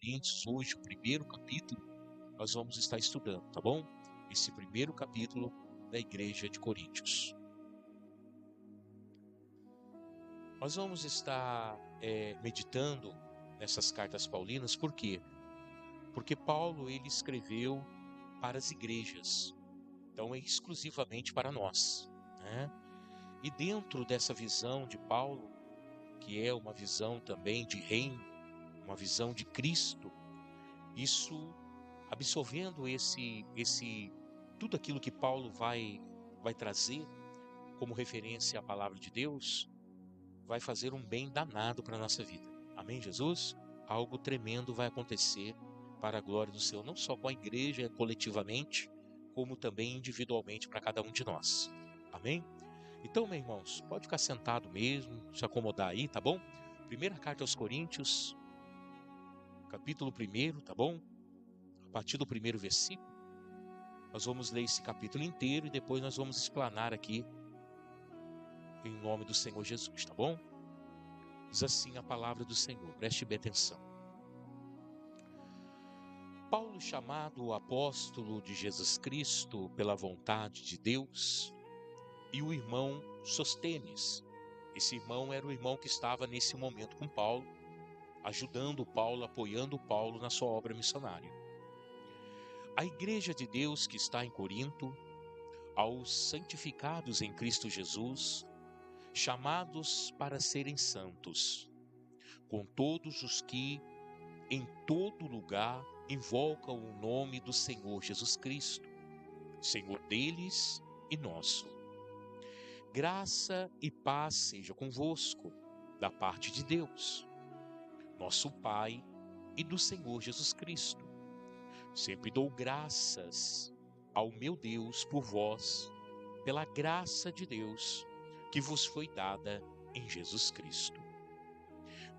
Coríntios, hoje, o primeiro capítulo, nós vamos estar estudando, tá bom? Esse primeiro capítulo da Igreja de Coríntios. Nós vamos estar meditando nessas cartas paulinas, por quê? Porque Paulo, ele escreveu para as igrejas, então é exclusivamente para nós, né? E dentro dessa visão de Paulo, que é uma visão também de reino, uma visão de Cristo, isso, absorvendo tudo aquilo que Paulo vai trazer como referência à palavra de Deus, vai fazer um bem danado para a nossa vida. Amém, Jesus? Algo tremendo vai acontecer para a glória do Senhor, não só com a igreja coletivamente, como também individualmente para cada um de nós. Amém? Então, meus irmãos, pode ficar sentado mesmo, se acomodar aí, tá bom? Primeira carta aos Coríntios, capítulo 1, tá bom? A partir do primeiro versículo, nós vamos ler esse capítulo inteiro e depois nós vamos explanar aqui em nome do Senhor Jesus, tá bom? Diz assim a palavra do Senhor, preste bem atenção. Paulo, chamado apóstolo de Jesus Cristo pela vontade de Deus, e o irmão Sostênes. Esse irmão era o irmão que estava nesse momento com Paulo, ajudando Paulo, apoiando Paulo na sua obra missionária. A igreja de Deus que está em Corinto, aos santificados em Cristo Jesus, chamados para serem santos, com todos os que em todo lugar invocam o nome do Senhor Jesus Cristo, Senhor deles e nosso. Graça e paz seja convosco, da parte de Deus, nosso Pai, e do Senhor Jesus Cristo. Sempre dou graças ao meu Deus por vós, pela graça de Deus que vos foi dada em Jesus Cristo.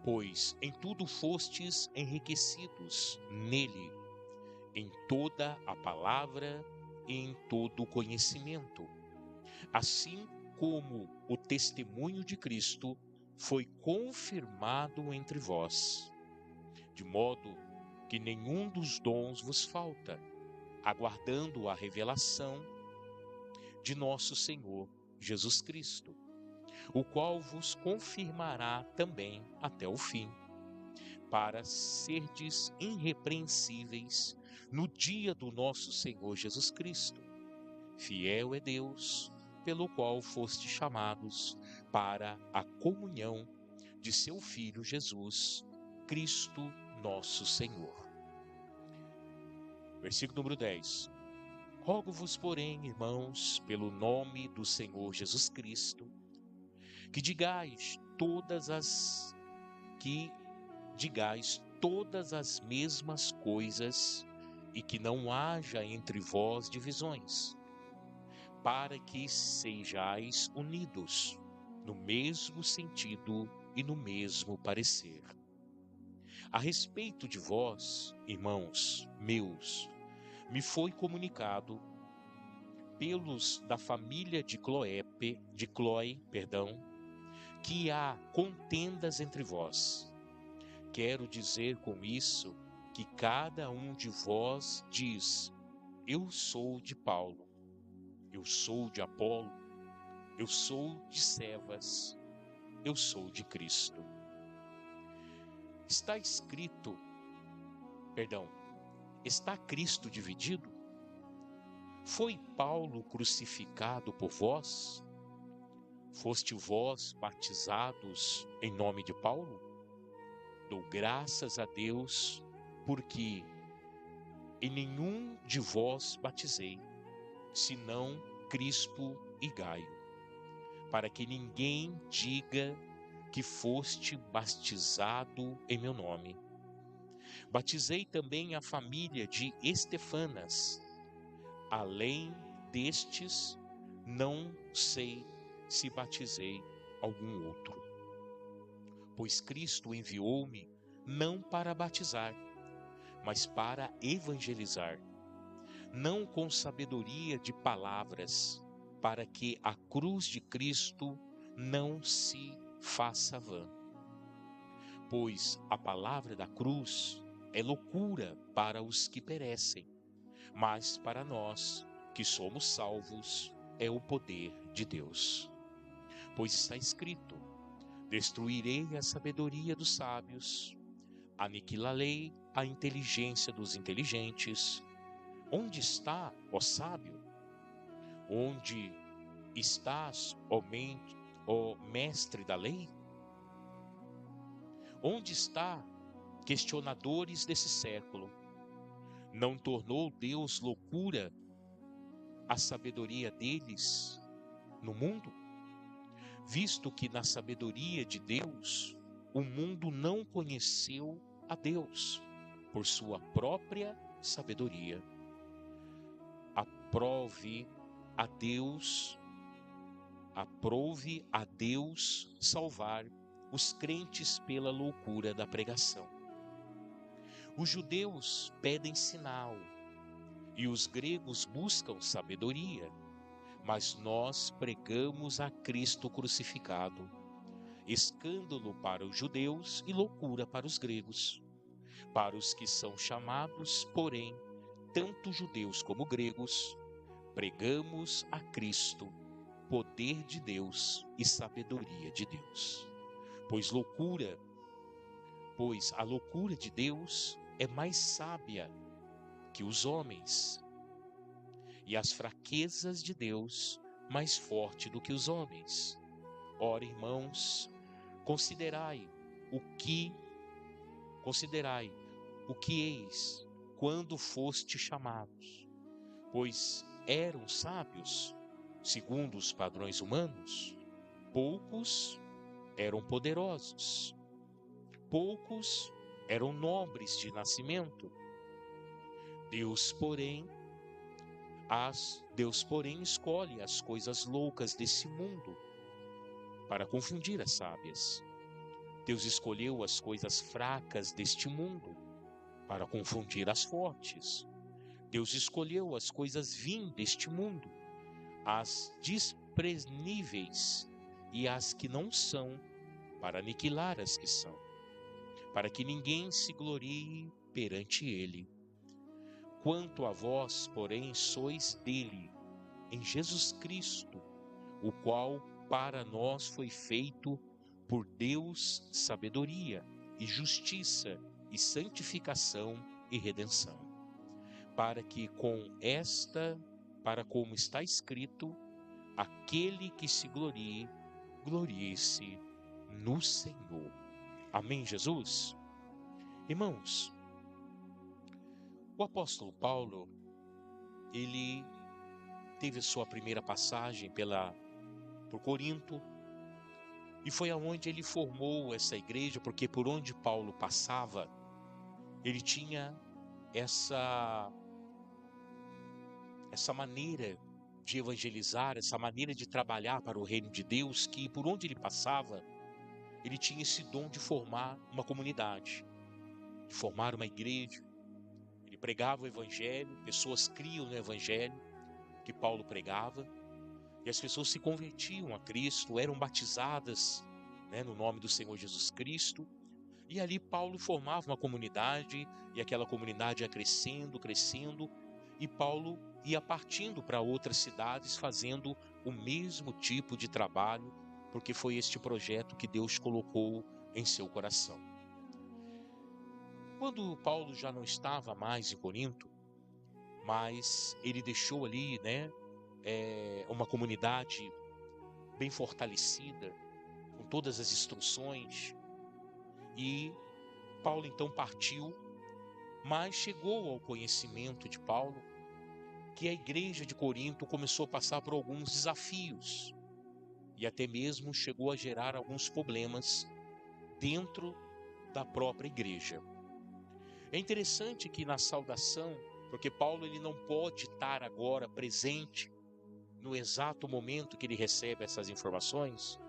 Pois em tudo fostes enriquecidos nele, em toda a palavra e em todo o conhecimento, assim como o testemunho de Cristo foi confirmado entre vós, de modo que nenhum dos dons vos falta, aguardando a revelação de nosso Senhor Jesus Cristo, o qual vos confirmará também até o fim, para serdes irrepreensíveis no dia do nosso Senhor Jesus Cristo. Fiel é Deus, pelo qual fostes chamados para a comunhão de seu Filho Jesus, Cristo nosso Senhor. Versículo número 10. Rogo-vos, porém, irmãos, pelo nome do Senhor Jesus Cristo, que digais todas as mesmas coisas e que não haja entre vós divisões, para que sejais unidos no mesmo sentido e no mesmo parecer. A respeito de vós, irmãos meus, me foi comunicado pelos da família de Cloé, que há contendas entre vós. Quero dizer com isso que cada um de vós diz: eu sou de Paulo, eu sou de Apolo, eu sou de Cefas, eu sou de Cristo. Está Cristo dividido? Foi Paulo crucificado por vós? Foste vós batizados em nome de Paulo? Dou graças a Deus, porque em nenhum de vós batizei, senão Crispo e Gaio, para que ninguém diga que foste batizado em meu nome. Batizei também a família de Estefanas. Além destes, não sei se batizei algum outro. Pois Cristo enviou-me não para batizar, mas para evangelizar, não com sabedoria de palavras, para que a cruz de Cristo não se faça vã. Pois a palavra da cruz é loucura para os que perecem, mas para nós que somos salvos é o poder de Deus. Pois está escrito: destruirei a sabedoria dos sábios, aniquilarei a inteligência dos inteligentes. Onde está, ó sábio? Onde estás, ó mestre da lei? Onde está, questionadores desse século? Não tornou Deus loucura a sabedoria deles no mundo? Visto que na sabedoria de Deus, o mundo não conheceu a Deus por sua própria sabedoria. Aprove a Deus salvar os crentes pela loucura da pregação. Os judeus pedem sinal e os gregos buscam sabedoria, mas nós pregamos a Cristo crucificado, escândalo para os judeus e loucura para os gregos. Para os que são chamados, porém, tanto judeus como gregos, pregamos a Cristo, poder de Deus e sabedoria de Deus. Pois a loucura de Deus é mais sábia que os homens, e as fraquezas de Deus mais forte do que os homens. Ora, irmãos, considerai o que eis quando foste chamados, pois eram sábios, segundo os padrões humanos, poucos eram poderosos, poucos eram nobres de nascimento. Deus, porém, escolhe as coisas loucas desse mundo para confundir as sábias. Deus escolheu as coisas fracas deste mundo para confundir as fortes. Deus escolheu as coisas vins deste mundo, as desprezíveis e as que não são, para aniquilar as que são, para que ninguém se glorie perante ele. Quanto a vós, porém, sois dele, em Jesus Cristo, o qual para nós foi feito por Deus sabedoria e justiça e santificação e redenção, para como está escrito, aquele que se glorie, glorie-se no Senhor. Amém, Jesus? Irmãos, o apóstolo Paulo, ele teve a sua primeira passagem por Corinto, e foi aonde ele formou essa igreja, porque por onde Paulo passava, ele tinha essa maneira de evangelizar, essa maneira de trabalhar para o reino de Deus, que por onde ele passava, ele tinha esse dom de formar uma comunidade, de formar uma igreja. Ele pregava o evangelho, pessoas criam no evangelho que Paulo pregava, e as pessoas se convertiam a Cristo, eram batizadas, no nome do Senhor Jesus Cristo. E ali Paulo formava uma comunidade, e aquela comunidade ia crescendo, e Paulo ia partindo para outras cidades fazendo o mesmo tipo de trabalho, porque foi este projeto que Deus colocou em seu coração. Quando Paulo já não estava mais em Corinto, mas ele deixou ali, uma comunidade bem fortalecida, com todas as instruções, e Paulo então partiu, mas chegou ao conhecimento de Paulo que a igreja de Corinto começou a passar por alguns desafios, e até mesmo chegou a gerar alguns problemas dentro da própria igreja. É interessante que na saudação, porque Paulo ele não pode estar agora presente no exato momento que ele recebe essas informações,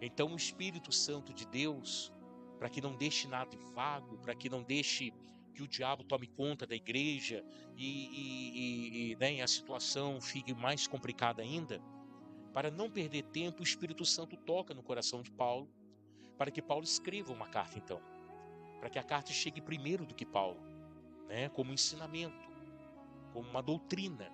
então o Espírito Santo de Deus, para que não deixe nada vago, para que não deixe que o diabo tome conta da igreja e a situação fique mais complicada ainda, para não perder tempo, o Espírito Santo toca no coração de Paulo, para que Paulo escreva uma carta então. para que a carta chegue primeiro do que Paulo, né? Como ensinamento, como uma doutrina,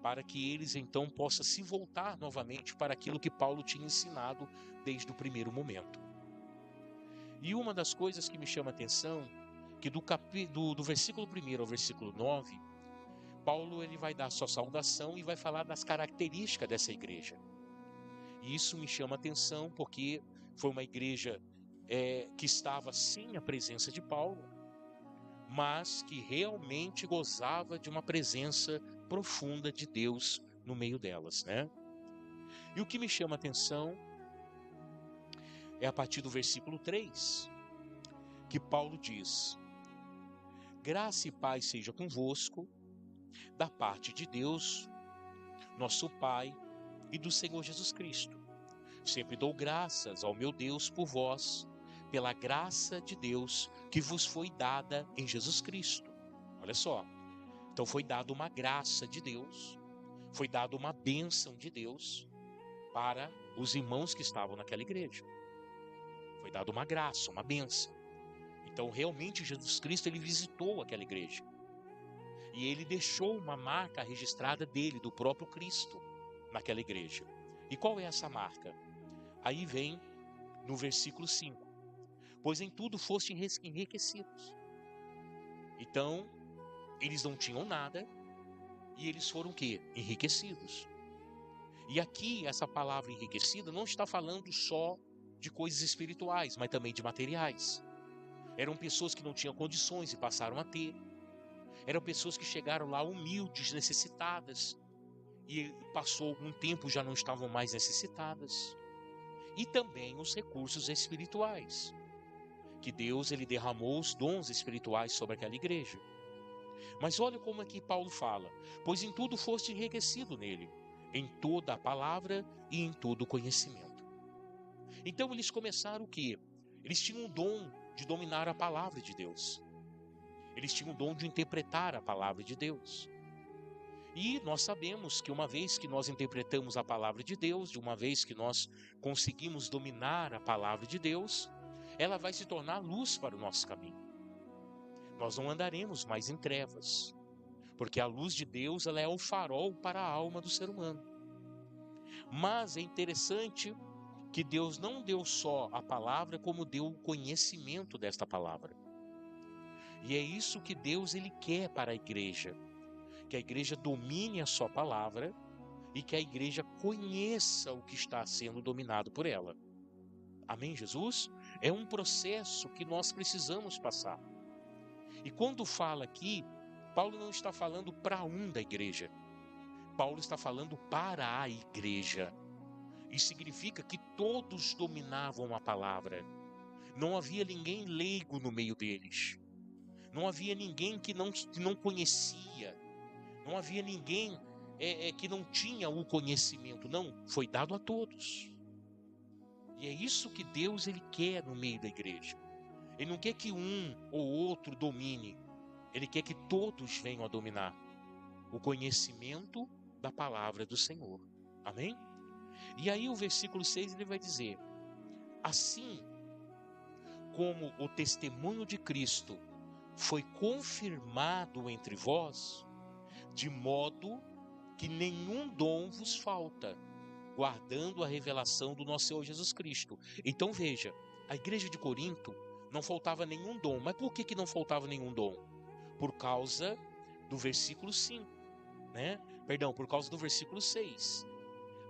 para que eles então possam se voltar novamente para aquilo que Paulo tinha ensinado desde o primeiro momento. E uma das coisas que me chama a atenção, que do versículo 1 ao versículo 9, Paulo ele vai dar a sua saudação e vai falar das características dessa igreja. E isso me chama a atenção porque foi uma igreja que estava sem a presença de Paulo, mas que realmente gozava de uma presença profunda de Deus no meio delas, né? E o que me chama a atenção é a partir do versículo 3, que Paulo diz: graça e paz seja convosco, da parte de Deus, nosso Pai, e do Senhor Jesus Cristo. Sempre dou graças ao meu Deus por vós, pela graça de Deus que vos foi dada em Jesus Cristo. Olha só, então foi dada uma graça de Deus, foi dada uma bênção de Deus para os irmãos que estavam naquela igreja. Foi dada uma graça, uma bênção. Então realmente Jesus Cristo ele visitou aquela igreja. E ele deixou uma marca registrada dele, do próprio Cristo, naquela igreja. E qual é essa marca? Aí vem no versículo 5. Pois em tudo foste enriquecidos. Então, eles não tinham nada e eles foram o quê? Enriquecidos. E aqui, essa palavra enriquecida não está falando só de coisas espirituais, mas também de materiais. Eram pessoas que não tinham condições e passaram a ter. Eram pessoas que chegaram lá humildes, necessitadas, e passou algum tempo já não estavam mais necessitadas. E também os recursos espirituais, que Deus ele derramou os dons espirituais sobre aquela igreja. Mas olha como aqui Paulo fala: pois em tudo foste enriquecido nele, em toda a palavra e em todo o conhecimento. Então eles começaram o quê? Eles tinham o dom de dominar a palavra de Deus. Eles tinham o dom de interpretar a palavra de Deus. E nós sabemos que uma vez que nós interpretamos a palavra de Deus, de uma vez que nós conseguimos dominar a palavra de Deus, ela vai se tornar luz para o nosso caminho. Nós não andaremos mais em trevas, porque a luz de Deus ela é o farol para a alma do ser humano. Mas é interessante que Deus não deu só a palavra, como deu o conhecimento desta palavra. E é isso que Deus ele quer para a igreja, que a igreja domine a sua palavra e que a igreja conheça o que está sendo dominado por ela. Amém, Jesus? É um processo que nós precisamos passar. E quando fala aqui, Paulo não está falando para um da igreja. Paulo está falando para a igreja. Isso significa que todos dominavam a palavra. Não havia ninguém leigo no meio deles. Não havia ninguém que não conhecia. Não havia ninguém que não tinha o conhecimento. Não, foi dado a todos. E é isso que Deus ele quer no meio da igreja. Ele não quer que um ou outro domine. Ele quer que todos venham a dominar o conhecimento da palavra do Senhor. Amém? E aí o versículo 6 ele vai dizer: assim como o testemunho de Cristo foi confirmado entre vós, de modo que nenhum dom vos falta, guardando a revelação do nosso Senhor Jesus Cristo. Então veja, a igreja de Corinto não faltava nenhum dom. Mas por que não faltava nenhum dom? Por causa do versículo 5, né? Perdão, por causa do versículo 6.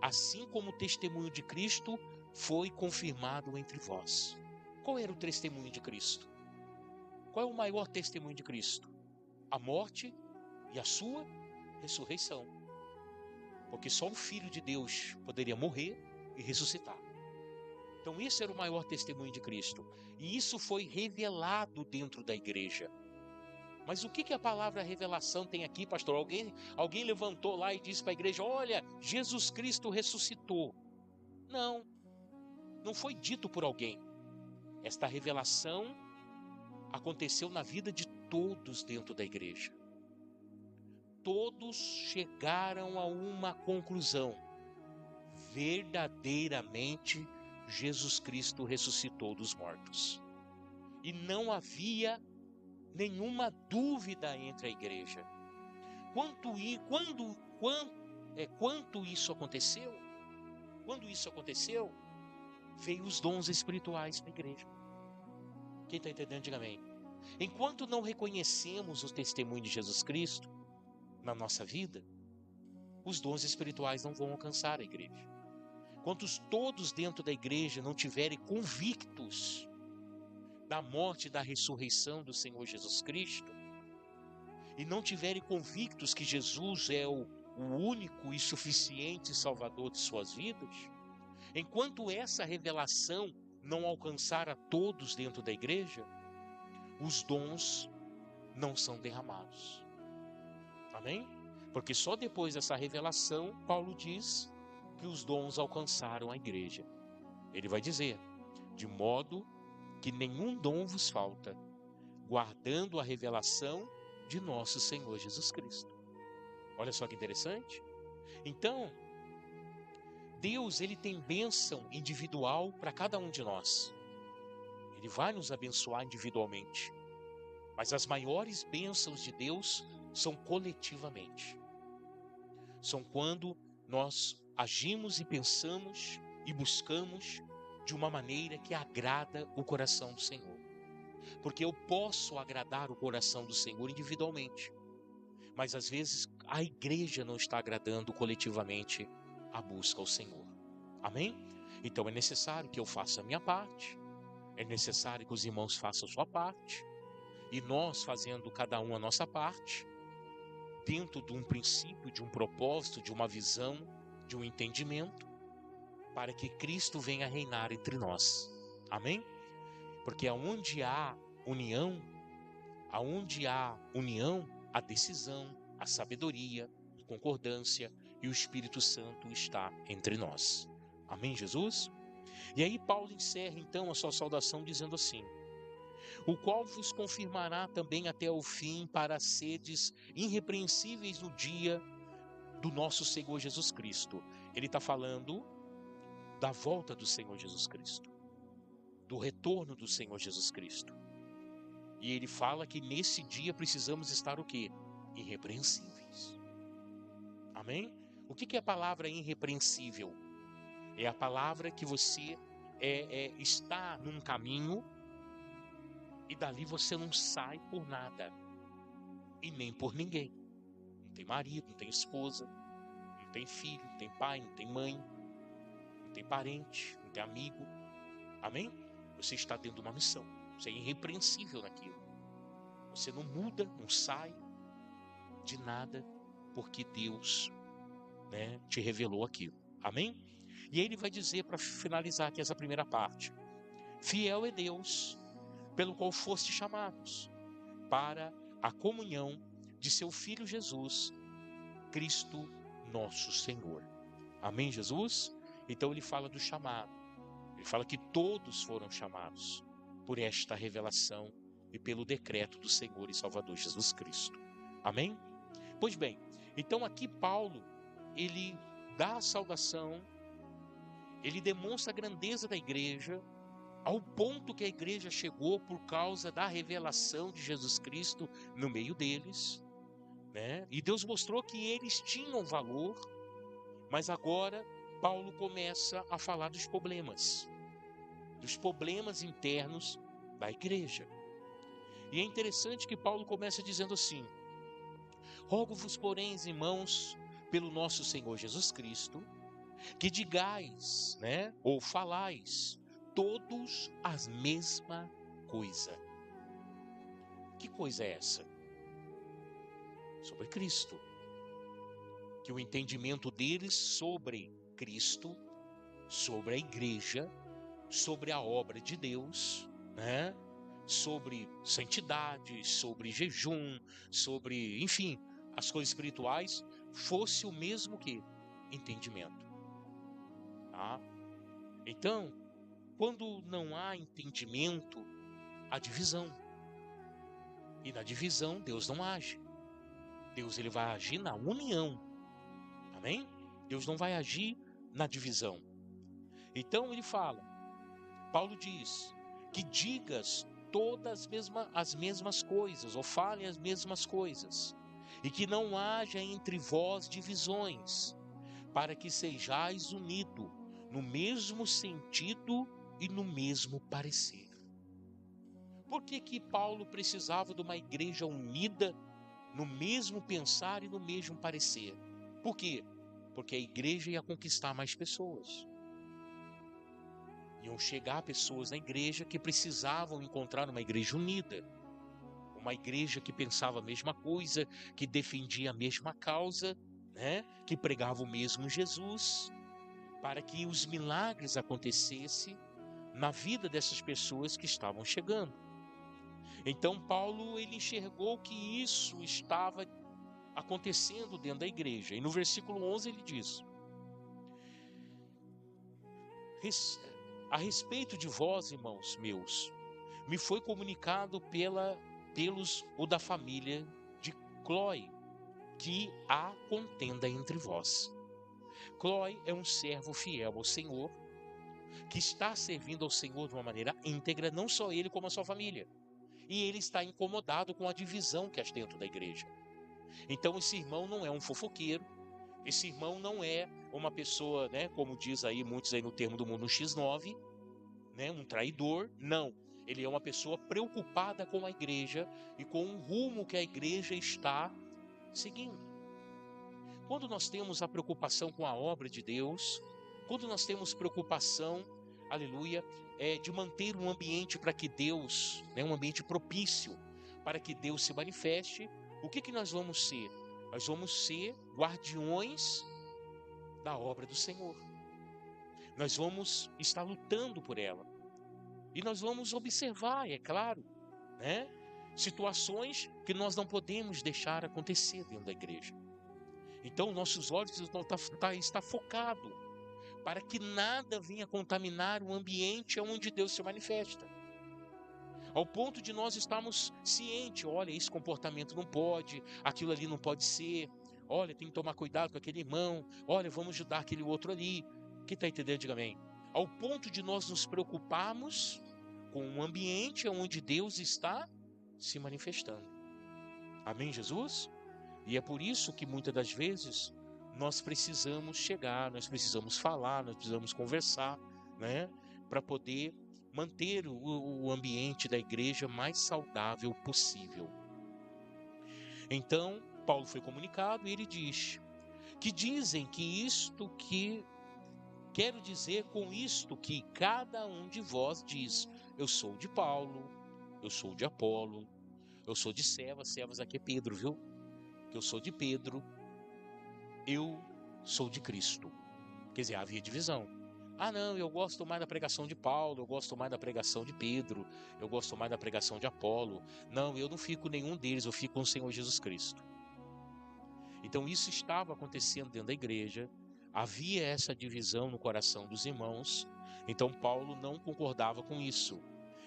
Assim como o testemunho de Cristo foi confirmado entre vós. Qual era o testemunho de Cristo? Qual é o maior testemunho de Cristo? A morte e a sua ressurreição. Porque só o Filho de Deus poderia morrer e ressuscitar. Então esse era o maior testemunho de Cristo. E isso foi revelado dentro da igreja. Mas o que a palavra revelação tem aqui, pastor? Alguém levantou lá e disse para a igreja: olha, Jesus Cristo ressuscitou. Não, não foi dito por alguém. Esta revelação aconteceu na vida de todos dentro da igreja. Todos chegaram a uma conclusão: verdadeiramente Jesus Cristo ressuscitou dos mortos. e não havia nenhuma dúvida entre a igreja. Quando isso aconteceu? Quando isso aconteceu, veio os dons espirituais para a igreja. Quem está entendendo, diga amém. Enquanto não reconhecemos o testemunho de Jesus Cristo na nossa vida, os dons espirituais não vão alcançar a igreja. Quantos todos dentro da igreja não tiverem convictos da morte e da ressurreição do Senhor Jesus Cristo, e não tiverem convictos que Jesus é o único e suficiente Salvador de suas vidas, enquanto essa revelação não alcançar a todos dentro da igreja, os dons não são derramados. Amém? Porque só depois dessa revelação, Paulo diz que os dons alcançaram a igreja. Ele vai dizer, de modo que nenhum dom vos falta, guardando a revelação de nosso Senhor Jesus Cristo. Olha só que interessante. Então, Deus, ele tem bênção individual para cada um de nós. Ele vai nos abençoar individualmente. Mas as maiores bênçãos de Deus são coletivamente. São quando nós agimos e pensamos e buscamos de uma maneira que agrada o coração do Senhor. Porque eu posso agradar o coração do Senhor individualmente, mas às vezes a igreja não está agradando coletivamente a busca ao Senhor. Amém? Então é necessário que eu faça a minha parte, é necessário que os irmãos façam a sua parte, e nós fazendo cada um a nossa parte, dentro de um princípio, de um propósito, de uma visão, de um entendimento, para que Cristo venha reinar entre nós. Amém? Porque aonde há união, a decisão, a sabedoria, a concordância e o Espírito Santo está entre nós. Amém, Jesus? E aí Paulo encerra então a sua saudação dizendo assim: o qual vos confirmará também até o fim, para seres irrepreensíveis no dia do nosso Senhor Jesus Cristo. Ele está falando da volta do Senhor Jesus Cristo, do retorno do Senhor Jesus Cristo. E ele fala que nesse dia precisamos estar o quê? Irrepreensíveis. Amém? O que é a palavra irrepreensível? É a palavra que você está num caminho e dali você não sai por nada e nem por ninguém. Não tem marido, não tem esposa, não tem filho, não tem pai, não tem mãe, não tem parente, não tem amigo. Amém? Você está dentro de uma missão. Você é irrepreensível naquilo. Você não muda, não sai de nada, porque Deus, te revelou aquilo. Amém? E aí ele vai dizer, para finalizar aqui essa primeira parte: fiel é Deus, pelo qual foste chamados, para a comunhão de seu Filho Jesus, Cristo nosso Senhor. Amém, Jesus? Então ele fala do chamado. Ele fala que todos foram chamados por esta revelação e pelo decreto do Senhor e Salvador Jesus Cristo. Amém? Pois bem, então aqui Paulo, ele dá a saudação, ele demonstra a grandeza da igreja, ao ponto que a igreja chegou por causa da revelação de Jesus Cristo no meio deles, E Deus mostrou que eles tinham valor, mas agora Paulo começa a falar dos problemas internos da igreja. E é interessante que Paulo começa dizendo assim: rogo-vos, porém, irmãos, pelo nosso Senhor Jesus Cristo, que digais, ou falais, todos a mesma coisa. Que coisa é essa? Sobre Cristo. Que o entendimento deles sobre Cristo, sobre a igreja, sobre a obra de Deus, sobre santidade, sobre jejum, sobre, enfim, as coisas espirituais, fosse o mesmo que entendimento. Tá? Então, quando não há entendimento, há divisão. E na divisão, Deus não age. Deus, ele vai agir na união. Amém? Deus não vai agir na divisão. Então ele fala, Paulo diz, que digas todas as mesmas coisas, ou falem as mesmas coisas, e que não haja entre vós divisões, para que sejais unidos no mesmo sentido e no mesmo parecer. Por que Paulo precisava de uma igreja unida no mesmo pensar e no mesmo parecer? Por quê? Porque a igreja ia conquistar mais pessoas. Iam chegar pessoas na igreja que precisavam encontrar uma igreja unida. Uma igreja que pensava a mesma coisa, que defendia a mesma causa, né? Que pregava o mesmo Jesus, para que os milagres acontecessem na vida dessas pessoas que estavam chegando. Então Paulo, ele enxergou que isso estava acontecendo dentro da igreja. E no versículo 11 ele diz: a respeito de vós, irmãos meus, me foi comunicado pelos o da família de Cloe, que há contenda entre vós. Cloe é um servo fiel ao Senhor, que está servindo ao Senhor de uma maneira íntegra, não só ele como a sua família. E ele está incomodado com a divisão que há dentro da igreja. Então esse irmão não é um fofoqueiro, esse irmão não é uma pessoa, né, como diz aí muitos aí no termo do mundo X9, né, um traidor. Não, ele é uma pessoa preocupada com a igreja e com o rumo que a igreja está seguindo. Quando nós temos a preocupação com a obra de Deus, quando nós temos preocupação, aleluia, de manter um ambiente para que Deus, né, um ambiente propício para que Deus se manifeste, o que nós vamos ser? Nós vamos ser guardiões da obra do Senhor. Nós vamos estar lutando por ela. E nós vamos observar, é claro, né, situações que nós não podemos deixar acontecer dentro da igreja. Então, nossos olhos estão focados para que nada venha contaminar o ambiente onde Deus se manifesta. Ao ponto de nós estarmos cientes, olha, esse comportamento não pode, aquilo ali não pode ser, olha, tem que tomar cuidado com aquele irmão, olha, vamos ajudar aquele outro ali. Quem está entendendo, diga amém. Ao ponto de nós nos preocuparmos com o ambiente onde Deus está se manifestando. Amém, Jesus? E é por isso que muitas das vezes nós precisamos chegar, nós precisamos falar, nós precisamos conversar, né? Para poder manter o ambiente da igreja mais saudável possível. Então, Paulo foi comunicado e ele diz que dizem que isto que quero dizer com isto que cada um de vós diz: eu sou de Paulo, eu sou de Apolo, eu sou de Cefas aqui é Pedro, viu? Que eu sou de Pedro, eu sou de Cristo. Quer dizer, havia divisão. Ah, não, eu gosto mais da pregação de Paulo, eu gosto mais da pregação de Pedro, eu gosto mais da pregação de Apolo. Não, eu não fico nenhum deles, eu fico com o Senhor Jesus Cristo. Então isso estava acontecendo dentro da igreja, havia essa divisão no coração dos irmãos, então Paulo não concordava com isso.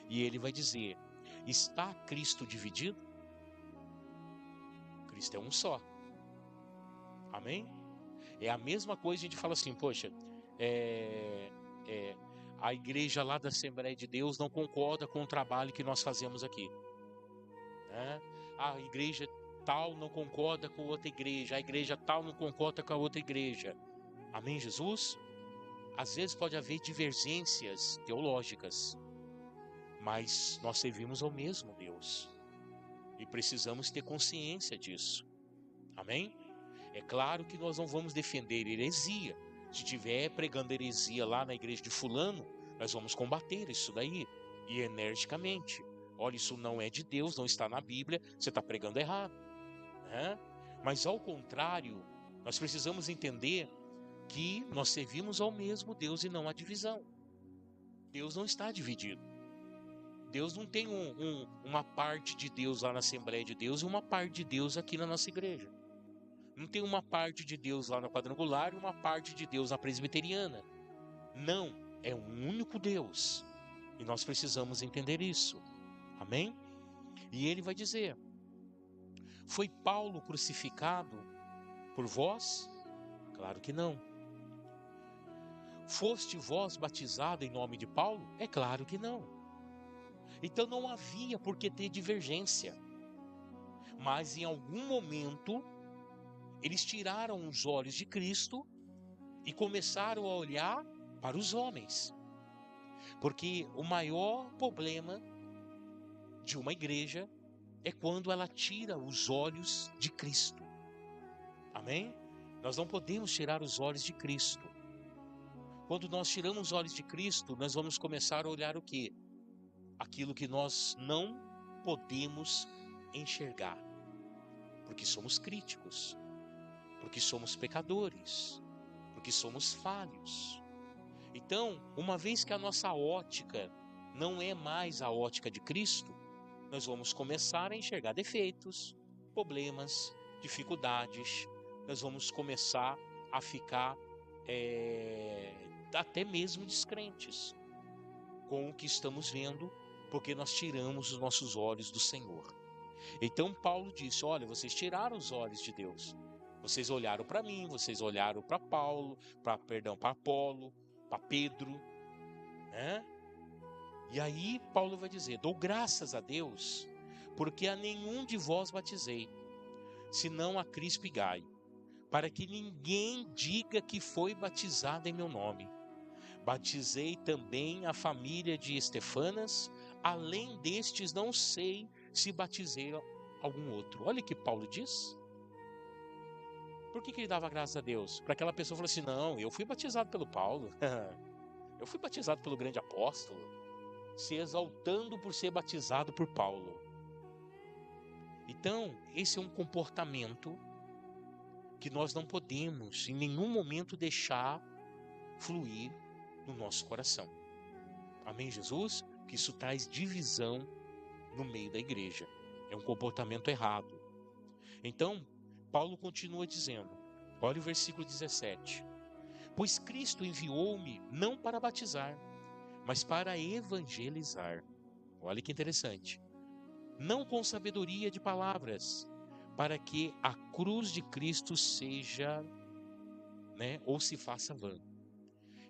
E ele vai dizer: está Cristo dividido? Cristo é um só. Amém? É a mesma coisa, a gente fala assim, poxa, a igreja lá da Assembleia de Deus não concorda com o trabalho que nós fazemos aqui, né? A igreja tal não concorda com outra igreja, a igreja tal não concorda com a outra igreja. Amém, Jesus? Às vezes pode haver divergências teológicas, mas nós servimos ao mesmo Deus e precisamos ter consciência disso. Amém? É claro que nós não vamos defender heresia. Se estiver pregando heresia lá na igreja de fulano, nós vamos combater isso daí, e energicamente. Olha, isso não é de Deus, não está na Bíblia, você está pregando errado, né? Mas ao contrário, nós precisamos entender que nós servimos ao mesmo Deus e não à divisão. Deus não está dividido. Deus não tem uma parte de Deus lá na Assembleia de Deus e uma parte de Deus aqui na nossa igreja. Não tem uma parte de Deus lá na quadrangular e uma parte de Deus na presbiteriana. Não, é um único Deus. E nós precisamos entender isso. Amém? E ele vai dizer: foi Paulo crucificado por vós? Claro que não. Foste vós batizado em nome de Paulo? É claro que não. Então não havia por que ter divergência. Mas em algum momento, eles tiraram os olhos de Cristo e começaram a olhar para os homens. Porque o maior problema de uma igreja é quando ela tira os olhos de Cristo. Amém? Nós não podemos tirar os olhos de Cristo. Quando nós tiramos os olhos de Cristo, nós vamos começar a olhar o quê? Aquilo que nós não podemos enxergar. Porque somos críticos, porque somos pecadores, porque somos falhos. Então, uma vez que a nossa ótica não é mais a ótica de Cristo, nós vamos começar a enxergar defeitos, problemas, dificuldades. Nós vamos começar a ficar até mesmo descrentes com o que estamos vendo, porque nós tiramos os nossos olhos do Senhor. Então Paulo disse: olha, vocês tiraram os olhos de Deus. Vocês olharam para mim, vocês olharam para Paulo, para Apolo, para Pedro, né? E aí Paulo vai dizer: dou graças a Deus, porque a nenhum de vós batizei, senão a Crispo e Gaio, para que ninguém diga que foi batizado em meu nome. Batizei também a família de Estefanas, além destes não sei se batizei algum outro. Olha o que Paulo diz. Por que ele dava graças a Deus? Para aquela pessoa falar assim: não, eu fui batizado pelo Paulo, eu fui batizado pelo grande apóstolo, se exaltando por ser batizado por Paulo. Então, esse é um comportamento que nós não podemos em nenhum momento deixar fluir no nosso coração. Amém, Jesus? Que isso traz divisão no meio da igreja. É um comportamento errado. Então, Paulo continua dizendo, olha o versículo 17. Pois Cristo enviou-me não para batizar, mas para evangelizar. Olha que interessante. Não com sabedoria de palavras, para que a cruz de Cristo seja, ou se faça vã.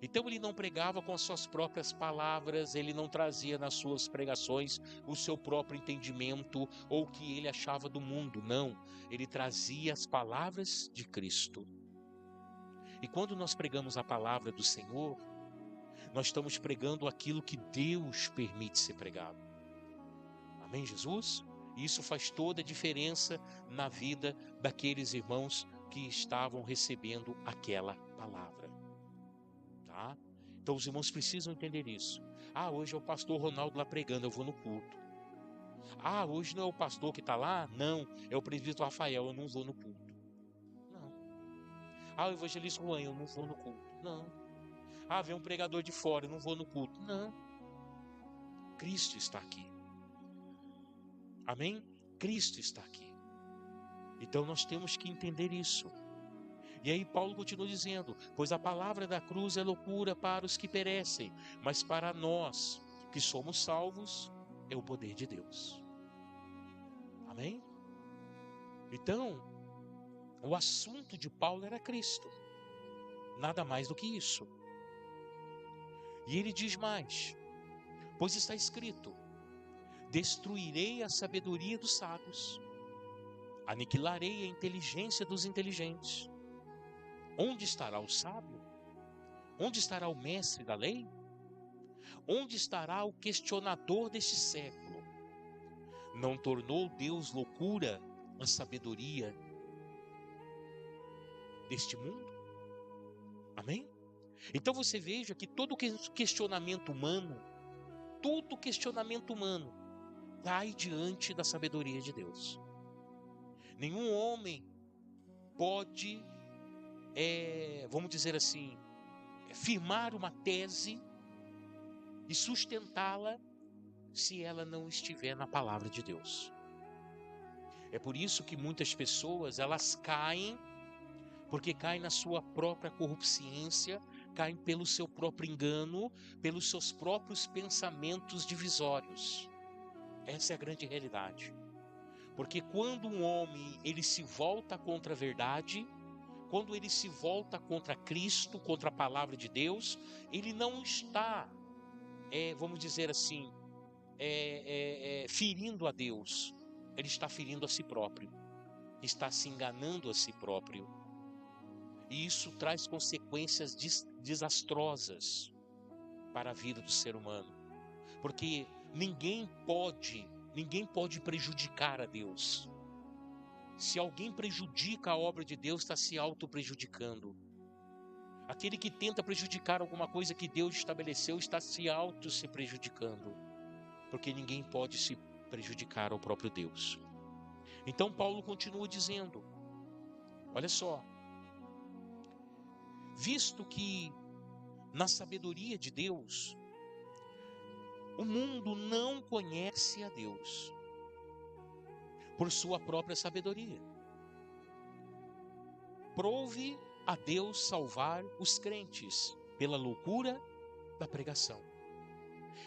Então ele não pregava com as suas próprias palavras, ele não trazia nas suas pregações o seu próprio entendimento ou o que ele achava do mundo, não. Ele trazia as palavras de Cristo. E quando nós pregamos a palavra do Senhor, nós estamos pregando aquilo que Deus permite ser pregado. Amém, Jesus? E isso faz toda a diferença na vida daqueles irmãos que estavam recebendo aquela palavra. Tá? Então os irmãos precisam entender isso. Hoje é o pastor Ronaldo lá pregando, eu vou no culto. Hoje não é o pastor que está lá? Não, é o presbítero Rafael, eu não vou no culto. Não. O evangelista Juan, eu não vou no culto. Não. Vem um pregador de fora, eu não vou no culto. Não. Cristo está aqui. Amém? Cristo está aqui. Então nós temos que entender isso. E aí Paulo continua dizendo, pois a palavra da cruz é loucura para os que perecem, mas para nós que somos salvos, é o poder de Deus. Amém? Então, o assunto de Paulo era Cristo. Nada mais do que isso. E ele diz mais, pois está escrito, destruirei a sabedoria dos sábios, aniquilarei a inteligência dos inteligentes. Onde estará o sábio? Onde estará o mestre da lei? Onde estará o questionador deste século? Não tornou Deus loucura a sabedoria deste mundo? Amém? Então você veja que todo questionamento humano, cai diante da sabedoria de Deus. Nenhum homem pode, vamos dizer assim, firmar uma tese e sustentá-la se ela não estiver na palavra de Deus. É por isso que muitas pessoas, elas caem, porque caem na sua própria corrupciência, caem pelo seu próprio engano, pelos seus próprios pensamentos divisórios. Essa é a grande realidade. Porque quando um homem, ele se volta contra a verdade, quando ele se volta contra Cristo, contra a palavra de Deus, ele não está, vamos dizer assim, ferindo a Deus, ele está ferindo a si próprio, está se enganando a si próprio. E isso traz consequências desastrosas para a vida do ser humano, porque ninguém pode prejudicar a Deus. Se alguém prejudica a obra de Deus, está se auto-prejudicando. Aquele que tenta prejudicar alguma coisa que Deus estabeleceu está se prejudicando, porque ninguém pode se prejudicar ao próprio Deus. Então Paulo continua dizendo, olha só, visto que na sabedoria de Deus, o mundo não conhece a Deus por sua própria sabedoria. Prove a Deus salvar os crentes pela loucura da pregação.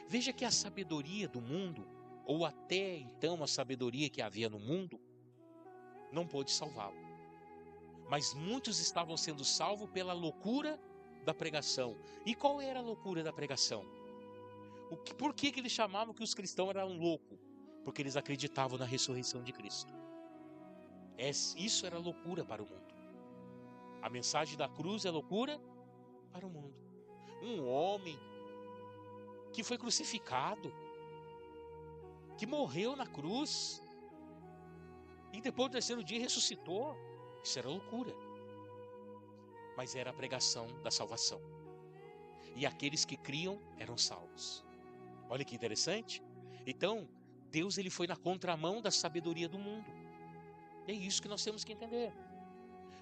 Veja que a sabedoria do mundo, ou até então a sabedoria que havia no mundo, não pôde salvá-lo. Mas muitos estavam sendo salvos pela loucura da pregação. E qual era a loucura da pregação? Por que eles chamavam que os cristãos eram loucos? Porque eles acreditavam na ressurreição de Cristo. Isso era loucura para o mundo. A mensagem da cruz é loucura para o mundo. Um homem que foi crucificado, que morreu na cruz, e depois do terceiro dia ressuscitou, isso era loucura. Mas era a pregação da salvação. E aqueles que criam eram salvos. Olha que interessante. Então, Deus ele foi na contramão da sabedoria do mundo. É isso que nós temos que entender.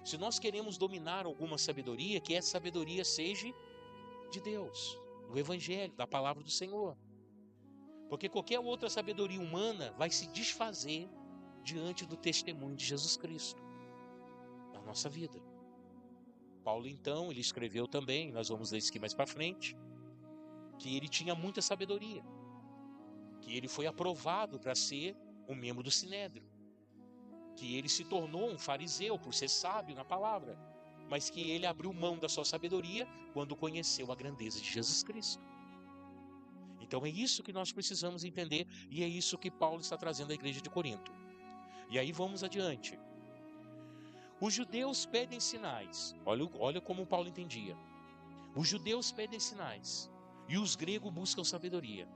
Se nós queremos dominar alguma sabedoria, que essa sabedoria seja de Deus, do Evangelho, da palavra do Senhor. Porque qualquer outra sabedoria humana vai se desfazer diante do testemunho de Jesus Cristo na nossa vida. Paulo, então, ele escreveu também, nós vamos ler isso aqui mais para frente, que ele tinha muita sabedoria, que ele foi aprovado para ser um membro do Sinédrio, que ele se tornou um fariseu por ser sábio na palavra, mas que ele abriu mão da sua sabedoria quando conheceu a grandeza de Jesus Cristo. Então é isso que nós precisamos entender, e é isso que Paulo está trazendo à igreja de Corinto. E aí vamos adiante. Os judeus pedem sinais, olha como Paulo entendia. Os judeus pedem sinais, e os gregos buscam sabedoria.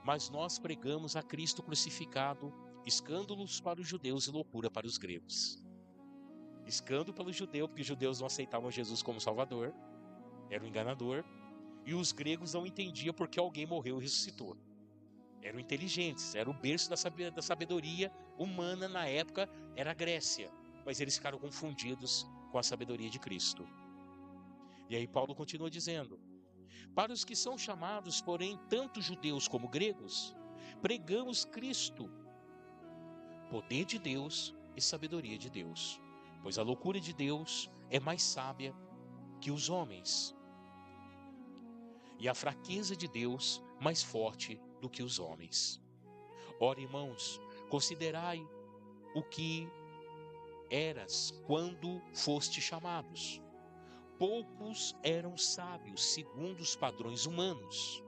Mas nós pregamos a Cristo crucificado, escândalos para os judeus e loucura para os gregos. Escândalo para os judeus, porque os judeus não aceitavam Jesus como Salvador, era um enganador, e os gregos não entendiam porque alguém morreu e ressuscitou. Eram inteligentes, era o berço da sabedoria humana na época, era a Grécia, mas eles ficaram confundidos com a sabedoria de Cristo. E aí Paulo continua dizendo, para os que são chamados, porém, tanto judeus como gregos, pregamos Cristo, poder de Deus e sabedoria de Deus, pois a loucura de Deus é mais sábia que os homens, e a fraqueza de Deus mais forte do que os homens. Ora, irmãos, considerai o que eras quando foste chamados. Poucos eram sábios segundo os padrões humanos,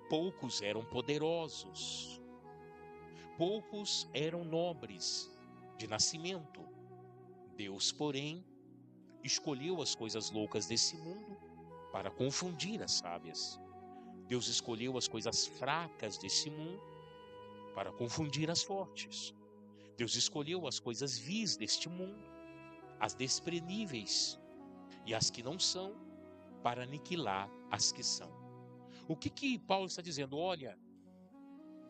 poucos eram poderosos, poucos eram nobres de nascimento. Deus, porém, escolheu as coisas loucas desse mundo para confundir as sábias. Deus escolheu as coisas fracas desse mundo para confundir as fortes. Deus escolheu as coisas vis deste mundo, as desprezíveis e as que não são, para aniquilar as que são. O que Paulo está dizendo? Olha,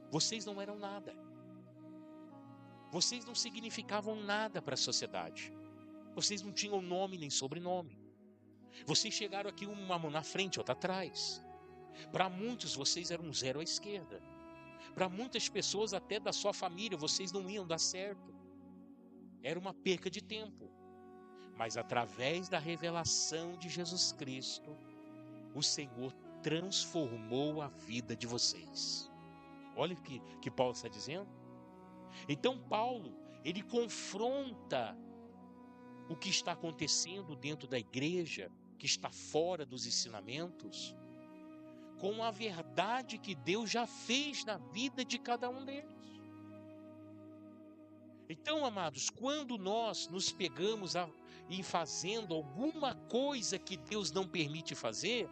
vocês não eram nada. Vocês não significavam nada para a sociedade. Vocês não tinham nome nem sobrenome. Vocês chegaram aqui uma mão na frente, outra atrás. Para muitos, vocês eram um zero à esquerda. Para muitas pessoas, até da sua família, vocês não iam dar certo. Era uma perca de tempo. Mas através da revelação de Jesus Cristo, o Senhor transformou a vida de vocês. Olha o que Paulo está dizendo. Então Paulo, ele confronta o que está acontecendo dentro da igreja, que está fora dos ensinamentos, com a verdade que Deus já fez na vida de cada um deles. Então, amados, quando nós nos pegamos em fazendo alguma coisa que Deus não permite fazer,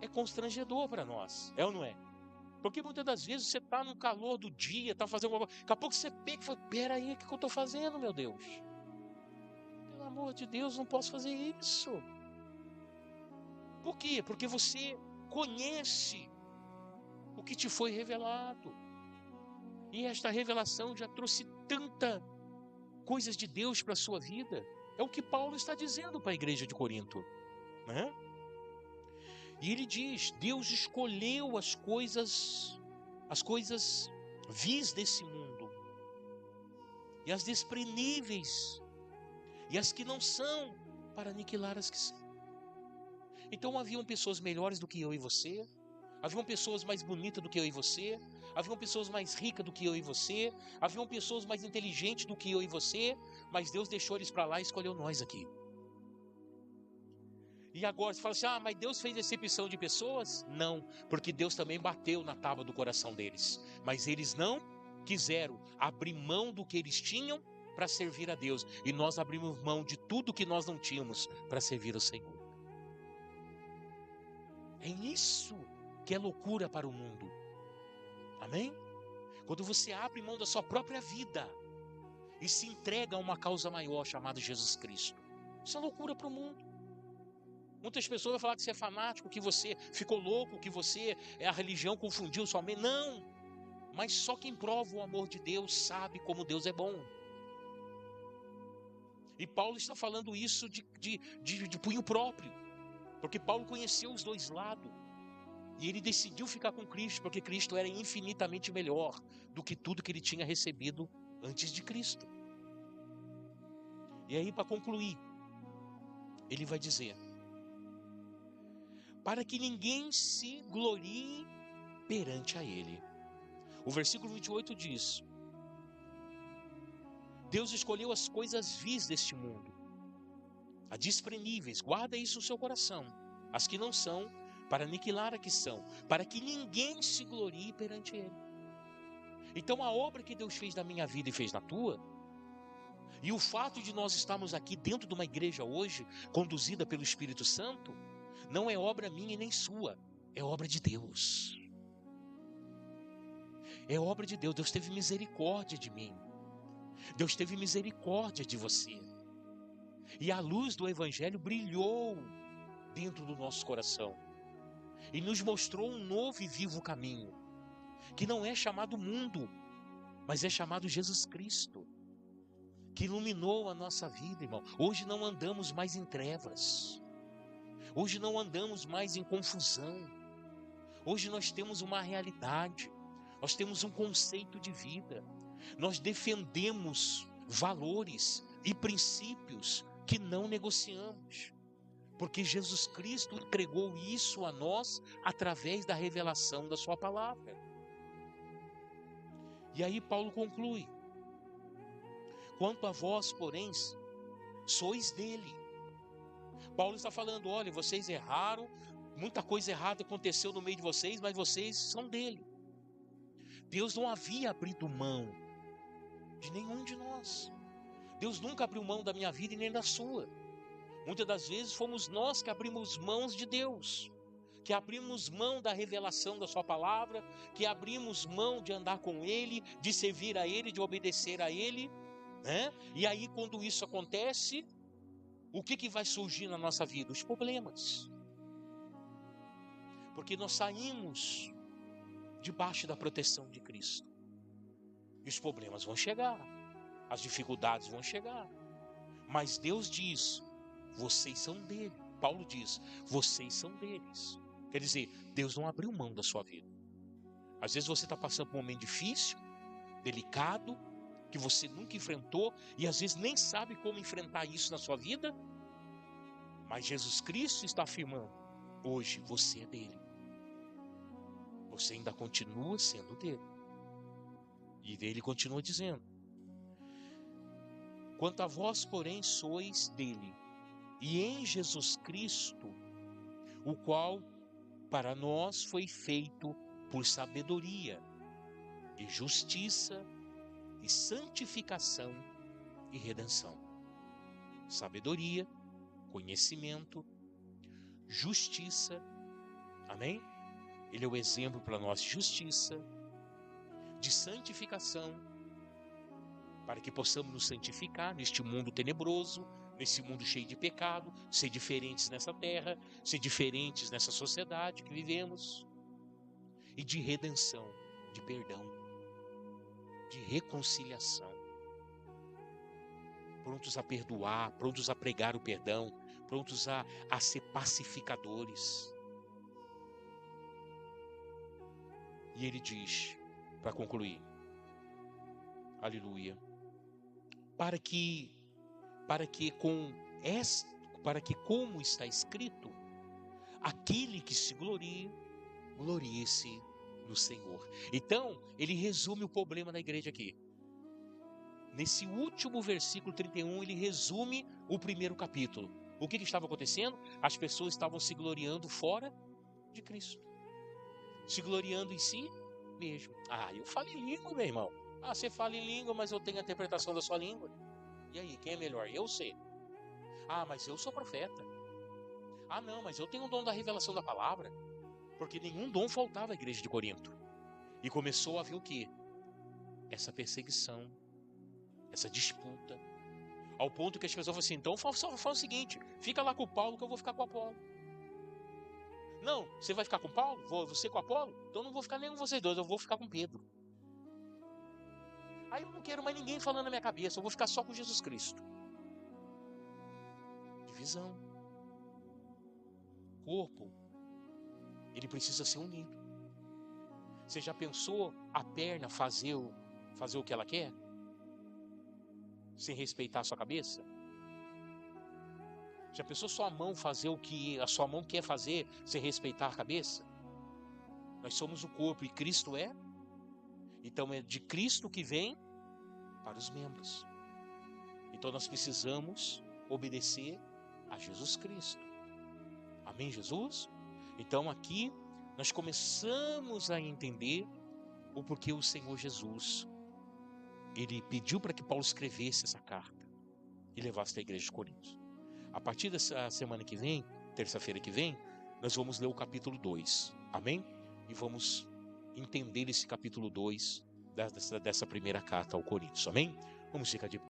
é constrangedor para nós, é ou não é? Porque muitas das vezes você está no calor do dia, está fazendo alguma coisa, daqui a pouco você pega e fala, peraí, o que eu estou fazendo, meu Deus? Pelo amor de Deus, não posso fazer isso. Por quê? Porque você conhece o que te foi revelado. E esta revelação já trouxe tanta coisas de Deus para a sua vida. É o que Paulo está dizendo para a igreja de Corinto, né? E ele diz, Deus escolheu as coisas vis desse mundo, e as despreníveis, e as que não são, para aniquilar as que são. Então haviam pessoas melhores do que eu e você, haviam pessoas mais bonitas do que eu e você, haviam pessoas mais ricas do que eu e você, haviam pessoas mais inteligentes do que eu e você, mas Deus deixou eles para lá e escolheu nós aqui. E agora você fala assim, mas Deus fez exceção de pessoas? Não, porque Deus também bateu na tábua do coração deles. Mas eles não quiseram abrir mão do que eles tinham para servir a Deus. E nós abrimos mão de tudo que nós não tínhamos para servir ao Senhor. É isso que é loucura para o mundo. Amém? Quando você abre mão da sua própria vida e se entrega a uma causa maior chamada Jesus Cristo. Isso é loucura para o mundo. Muitas pessoas vão falar que você é fanático, que você ficou louco, que a religião confundiu sua mente. Não, mas só quem prova o amor de Deus sabe como Deus é bom. E Paulo está falando isso de punho próprio, porque Paulo conheceu os dois lados. E ele decidiu ficar com Cristo, porque Cristo era infinitamente melhor do que tudo que ele tinha recebido antes de Cristo. E aí, para concluir, ele vai dizer, para que ninguém se glorie perante a ele. O versículo 28 diz, Deus escolheu as coisas vis deste mundo, as despreníveis, guarda isso no seu coração, as que não são, para aniquilar a que são, para que ninguém se glorie perante ele. Então a obra que Deus fez na minha vida e fez na tua, e o fato de nós estarmos aqui dentro de uma igreja hoje, conduzida pelo Espírito Santo, não é obra minha e nem sua, é obra de Deus. É obra de Deus. Deus teve misericórdia de mim. Deus teve misericórdia de você. E a luz do Evangelho brilhou dentro do nosso coração. E nos mostrou um novo e vivo caminho, que não é chamado mundo, mas é chamado Jesus Cristo, que iluminou a nossa vida, irmão. Hoje não andamos mais em trevas. Hoje não andamos mais em confusão. Hoje nós temos uma realidade. Nós temos um conceito de vida. Nós defendemos valores e princípios que não negociamos. Porque Jesus Cristo entregou isso a nós através da revelação da sua palavra. E aí Paulo conclui. Quanto a vós, porém, sois dele. Paulo está falando, olha, vocês erraram, muita coisa errada aconteceu no meio de vocês, mas vocês são dele. Deus não havia abrido mão de nenhum de nós. Deus nunca abriu mão da minha vida e nem da sua. Muitas das vezes fomos nós que abrimos mãos de Deus, que abrimos mão da revelação da sua palavra, que abrimos mão de andar com Ele, de servir a Ele, de obedecer a Ele, né? E aí quando isso acontece, o que vai surgir na nossa vida? Os problemas. Porque nós saímos debaixo da proteção de Cristo. E os problemas vão chegar, as dificuldades vão chegar. Mas Deus diz, vocês são dele. Paulo diz, vocês são deles. Quer dizer, Deus não abriu mão da sua vida. Às vezes você está passando por um momento difícil, delicado, que você nunca enfrentou, e às vezes nem sabe como enfrentar isso na sua vida. Mas Jesus Cristo está afirmando, hoje você é dele. Você ainda continua sendo dele. E ele continua dizendo, quanto a vós, porém, sois dele, e em Jesus Cristo, o qual para nós foi feito por sabedoria e justiça e santificação e redenção. Sabedoria, conhecimento, justiça, amém? Ele é o exemplo para nós de justiça, de santificação, para que possamos nos santificar neste mundo tenebroso, nesse mundo cheio de pecado, ser diferentes nessa terra, ser diferentes nessa sociedade que vivemos, e de redenção, de perdão, de reconciliação. Prontos a perdoar, prontos a pregar o perdão, prontos a ser pacificadores. E ele diz, para concluir, aleluia, para que como está escrito, aquele que se glorie, glorie-se no Senhor. Então, ele resume o problema da igreja aqui. Nesse último versículo 31, ele resume o primeiro capítulo. O que estava acontecendo? As pessoas estavam se gloriando fora de Cristo. Se gloriando em si mesmo. Eu falo em língua, meu irmão. Você fala em língua, mas eu tenho a interpretação da sua língua. E aí, quem é melhor? Eu sei. Mas eu sou profeta. Não, mas eu tenho o dom da revelação da palavra. Porque nenhum dom faltava à igreja de Corinto. E começou a haver o quê? Essa perseguição, essa disputa, ao ponto que as pessoas falam assim, então fala o seguinte, fica lá com o Paulo que eu vou ficar com o Apolo. Não, você vai ficar com o Paulo? Você com o Apolo? Então não vou ficar nem com vocês dois, eu vou ficar com Pedro. Aí eu não quero mais ninguém falando na minha cabeça, eu vou ficar só com Jesus Cristo. Divisão. Corpo, ele precisa ser unido. Você já pensou a perna fazer o que ela quer? Sem respeitar a sua cabeça? Já pensou sua mão fazer o que a sua mão quer fazer sem respeitar a cabeça? Nós somos o corpo e Cristo é. Então é de Cristo que vem para os membros. Então nós precisamos obedecer a Jesus Cristo. Amém, Jesus? Então aqui nós começamos a entender o porquê o Senhor Jesus, ele pediu para que Paulo escrevesse essa carta e levasse à igreja de Corinto. A partir dessa semana que vem, terça-feira que vem, nós vamos ler o capítulo 2, amém? E vamos entender esse capítulo 2 dessa primeira carta ao Coríntios, amém? Vamos ficar de